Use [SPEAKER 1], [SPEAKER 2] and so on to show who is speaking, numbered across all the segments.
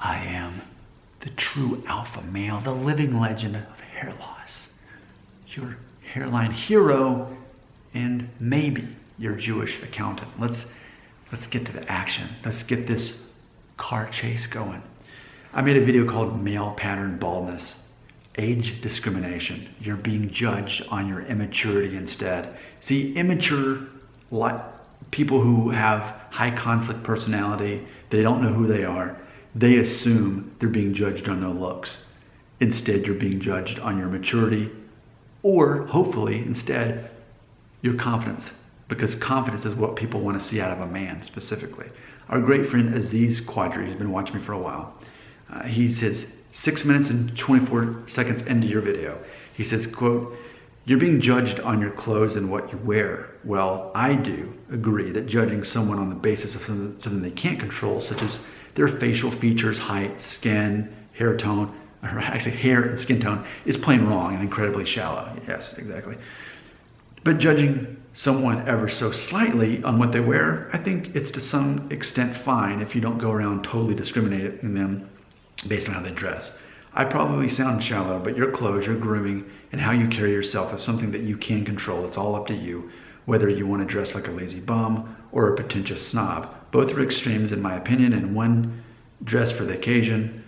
[SPEAKER 1] I am the true alpha male, the living legend of hair loss, your hairline hero, and maybe your Jewish accountant. Let's get to the action. Let's get this car chase going. I made a video called Male Pattern Baldness, Age Discrimination. You're being judged on your immaturity instead. See, immature people who have high conflict personality, they don't know who they are. They assume they're being judged on their looks. Instead, you're being judged on your maturity, or hopefully instead, your confidence, because confidence is what people want to see out of a man specifically. Our great friend Aziz Quadri has been watching me for a while. He says, 6 minutes and 24 seconds into your video, he says, quote, "You're being judged on your clothes and what you wear." Well, I do agree that judging someone on the basis of something they can't control, such as their facial features, height, skin, hair tone, or actually hair and skin tone, is plain wrong and incredibly shallow. Yes, exactly. But judging someone ever so slightly on what they wear, I think it's to some extent fine if you don't go around totally discriminating them based on how they dress. I probably sound shallow, but your clothes, your grooming, and how you carry yourself is something that you can control. It's all up to you, whether you want to dress like a lazy bum or a pretentious snob. Both are extremes in my opinion, and one dress for the occasion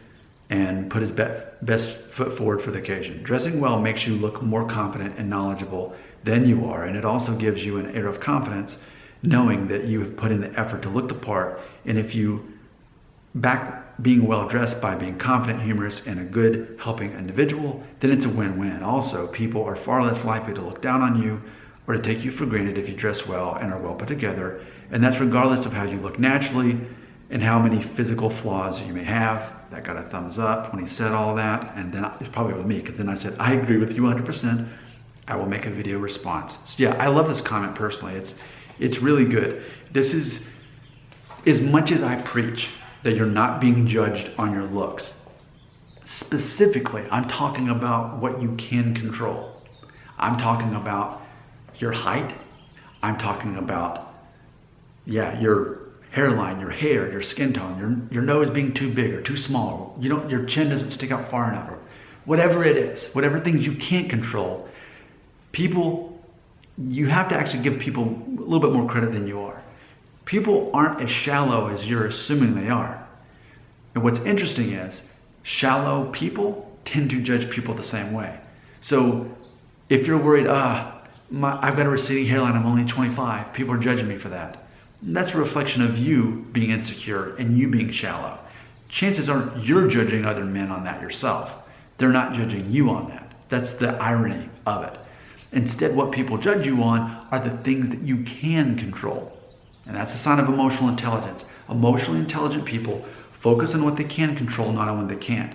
[SPEAKER 1] and put his best foot forward for the occasion. Dressing well makes you look more confident and knowledgeable than you are, and it also gives you an air of confidence knowing that you have put in the effort to look the part. And if you back being well dressed by being confident, humorous, and a good helping individual, then it's a win-win. Also, people are far less likely to look down on you or to take you for granted if you dress well and are well put together, and that's regardless of how you look naturally and how many physical flaws you may have. That got a thumbs up when he said all that, and then it's probably with me, because then I said, I agree with you 100%. I will make a video response. So yeah, I love this comment personally. It's really good. This is, as much as I preach that you're not being judged on your looks, specifically, I'm talking about what you can control. I'm talking about your height. I'm talking about, your hairline, your hair, your skin tone, your nose being too big or too small. Your chin doesn't stick out far enough, or whatever it is, whatever things you can't control. You have to actually give people a little bit more credit than you are. People aren't as shallow as you're assuming they are. And what's interesting is shallow people tend to judge people the same way. So if you're worried, I've got a receding hairline, I'm only 25, people are judging me for that. That's a reflection of you being insecure and you being shallow. Chances are you're judging other men on that yourself. They're not judging you on that. That's the irony of it. Instead, what people judge you on are the things that you can control. And that's a sign of emotional intelligence. Emotionally intelligent people focus on what they can control, not on what they can't.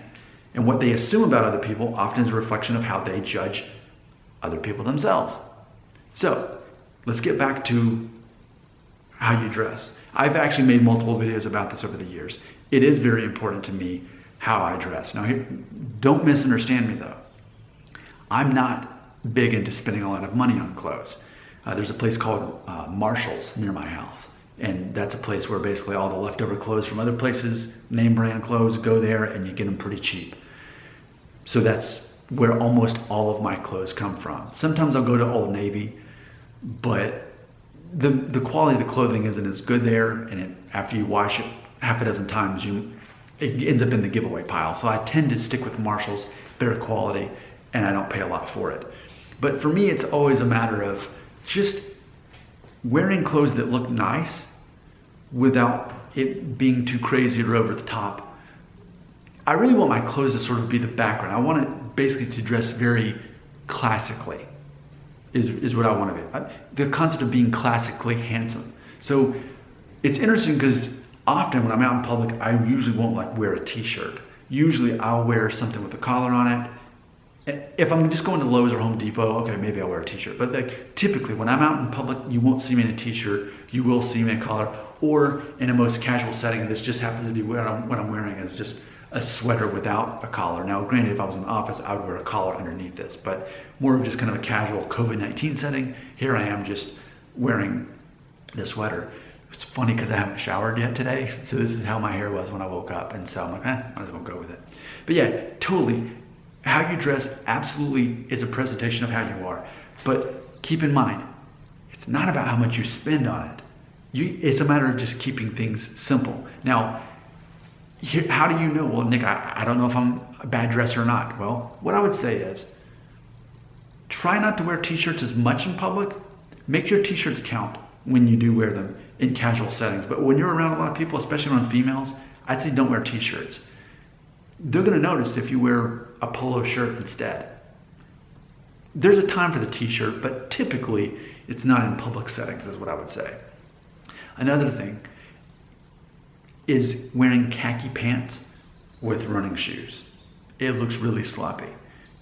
[SPEAKER 1] And what they assume about other people often is a reflection of how they judge other people themselves. So let's get back to how you dress. I've actually made multiple videos about this over the years. It is very important to me how I dress. Now, don't misunderstand me though. I'm not big into spending a lot of money on clothes. There's a place called Marshall's near my house, and that's a place where basically all the leftover clothes from other places, name brand clothes, go there and you get them pretty cheap. So that's where almost all of my clothes come from. Sometimes I'll go to Old Navy, but the quality of the clothing isn't as good there, and after you wash it half a dozen times, it ends up in the giveaway pile. So I tend to stick with Marshall's, better quality, and I don't pay a lot for it. But for me, it's always a matter of just wearing clothes that look nice without it being too crazy or over the top. I really want my clothes to sort of be the background. I want it basically to dress very classically, is what I want to be. The concept of being classically handsome. So it's interesting because often when I'm out in public, I usually won't wear a t-shirt. Usually I'll wear something with a collar on it. If I'm just going to Lowe's or Home Depot, okay, maybe I'll wear a t-shirt. But typically when I'm out in public, you won't see me in a t-shirt. You will see me in a collar, or in a most casual setting. This just happens to be what I'm wearing is just a sweater without a collar. Now, granted, if I was in the office, I would wear a collar underneath this, but more of just kind of a casual COVID-19 setting. Here I am just wearing the sweater. It's funny because I haven't showered yet today, so this is how my hair was when I woke up, and so I'm like, might as well go with it. But yeah, totally, how you dress absolutely is a presentation of how you are. But keep in mind, it's not about how much you spend on it. It's a matter of just keeping things simple. Now, how do you know? Well, Nick, I don't know if I'm a bad dresser or not. Well, what I would say is, try not to wear t-shirts as much in public. Make your t-shirts count when you do wear them in casual settings. But when you're around a lot of people, especially around females, I'd say don't wear t-shirts. They're gonna notice if you wear a polo shirt instead. There's a time for the t-shirt, but typically it's not in public settings, is what I would say. Another thing is wearing khaki pants with running shoes. It looks really sloppy.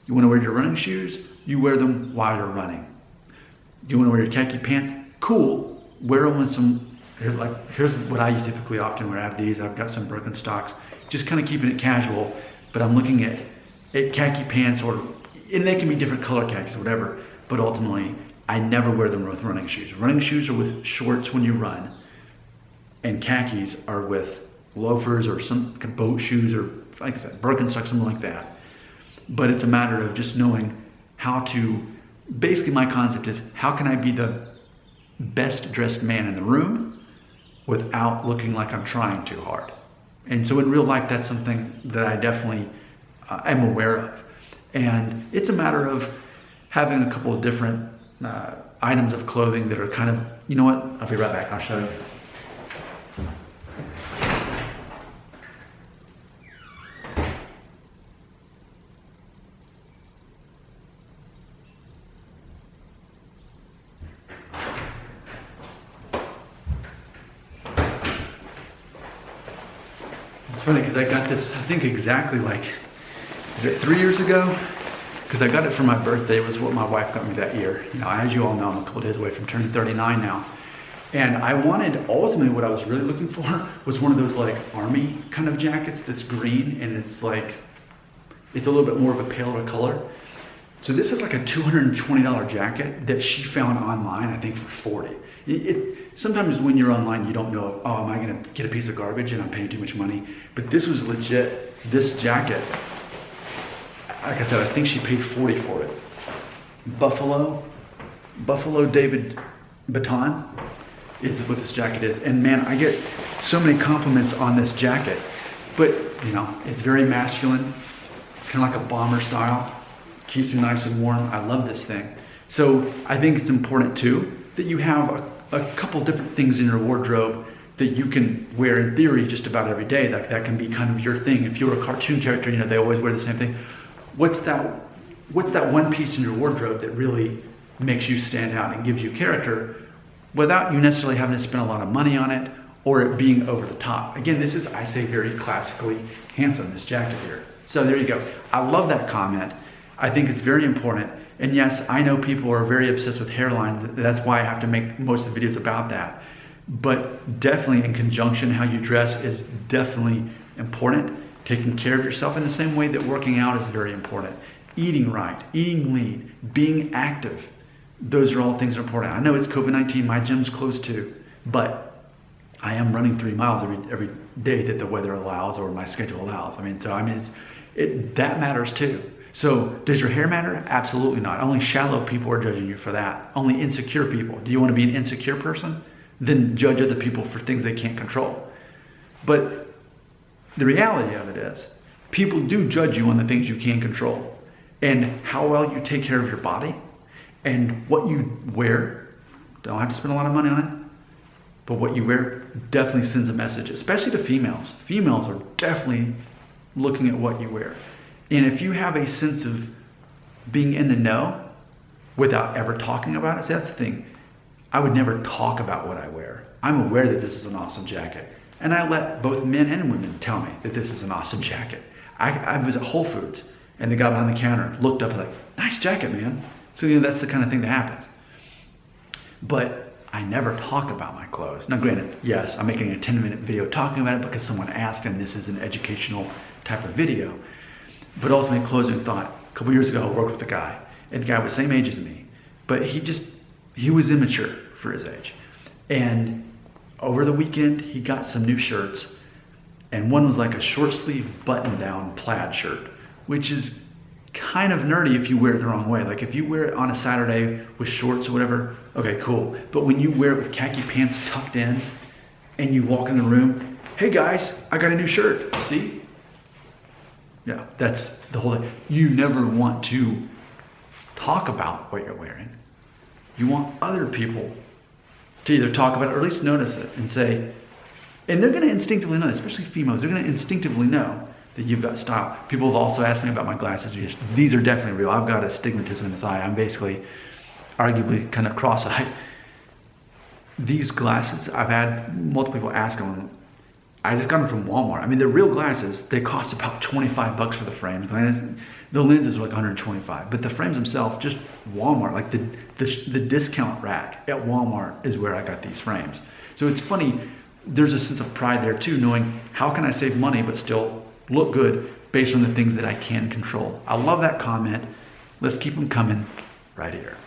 [SPEAKER 1] You wanna wear your running shoes, you wear them while you're running. You wanna wear your khaki pants? Cool. Wear them with some, here's what I typically often wear. I have these, I've got some Birkenstocks, just kind of keeping it casual, but I'm looking at khaki pants, and they can be different color khakis or whatever, but ultimately, I never wear them with running shoes. Running shoes are with shorts when you run, and khakis are with loafers or some boat shoes or, like I said, Birkenstocks, something like that. But it's a matter of just knowing how to, basically my concept is, how can I be the best dressed man in the room without looking like I'm trying too hard? And so in real life, that's something that I definitely am aware of. And it's a matter of having a couple of different items of clothing that are kind of, you know what, I'll be right back, I'll show you. It's funny because I got this, I think exactly like, is it 3 years ago? Because I got it for my birthday. It was what my wife got me that year. You know, as you all know, I'm a couple days away from turning 39 now. And I wanted, ultimately what I was really looking for was one of those like army kind of jackets that's green and it's like, it's a little bit more of a paler color. So this is like a $220 jacket that she found online, I think for 40. Sometimes when you're online, you don't know, oh, am I gonna get a piece of garbage and I'm paying too much money? But this was legit, this jacket. Like I said, I think she paid 40 for it. Buffalo David Baton is what this jacket is. And man, I get so many compliments on this jacket, but you know, it's very masculine, kind of like a bomber style, keeps you nice and warm. I love this thing. So I think it's important too, that you have a couple different things in your wardrobe that you can wear in theory just about every day. That can be kind of your thing. If you're a cartoon character, you know, they always wear the same thing. What's that one piece in your wardrobe that really makes you stand out and gives you character without you necessarily having to spend a lot of money on it or it being over the top? Again, this is, I say, very classically handsome, this jacket here. So there you go. I love that comment. I think it's very important. And yes, I know people are very obsessed with hairlines. That's why I have to make most of the videos about that. But definitely in conjunction, how you dress is definitely important. Taking care of yourself in the same way that working out is very important. Eating right, eating lean, being active. Those are all things that are important. I know it's COVID-19, my gym's closed too, but I am running 3 miles every day that the weather allows or my schedule allows. That matters too. So does your hair matter? Absolutely not. Only shallow people are judging you for that. Only insecure people. Do you want to be an insecure person? Then judge other people for things they can't control. But the reality of it is, people do judge you on the things you can control. And how well you take care of your body and what you wear. Don't have to spend a lot of money on it, but what you wear definitely sends a message, especially to females. Females are definitely looking at what you wear. And if you have a sense of being in the know without ever talking about it, see, that's the thing. I would never talk about what I wear. I'm aware that this is an awesome jacket. And I let both men and women tell me that this is an awesome jacket. I was at Whole Foods and the guy behind the counter looked up and like, nice jacket, man. So you know, that's the kind of thing that happens. But I never talk about my clothes. Now granted, yes, I'm making a 10-minute video talking about it because someone asked and this is an educational type of video. But ultimately, closing thought, a couple years ago I worked with a guy and the guy was the same age as me, but he was immature for his age. And over the weekend, he got some new shirts, and one was like a short sleeve button down plaid shirt, which is kind of nerdy if you wear it the wrong way. Like if you wear it on a Saturday with shorts or whatever, okay, cool. But when you wear it with khaki pants tucked in and you walk in the room, hey guys, I got a new shirt, see? Yeah, that's the whole thing. You never want to talk about what you're wearing. You want other people to either talk about it or at least notice it and say, and they're gonna instinctively know, especially females, they're gonna instinctively know that you've got style. People have also asked me about my glasses. These are definitely real. I've got astigmatism in this eye. I'm basically arguably kind of cross-eyed. These glasses, I've had multiple people ask them. I just got them from Walmart. I mean, they're real glasses. They cost about 25 bucks for the frames. The lenses are like 125, but the frames themselves, just Walmart, like the discount rack at Walmart is where I got these frames. So it's funny, there's a sense of pride there too, knowing how can I save money but still look good based on the things that I can control. I love that comment. Let's keep them coming right here.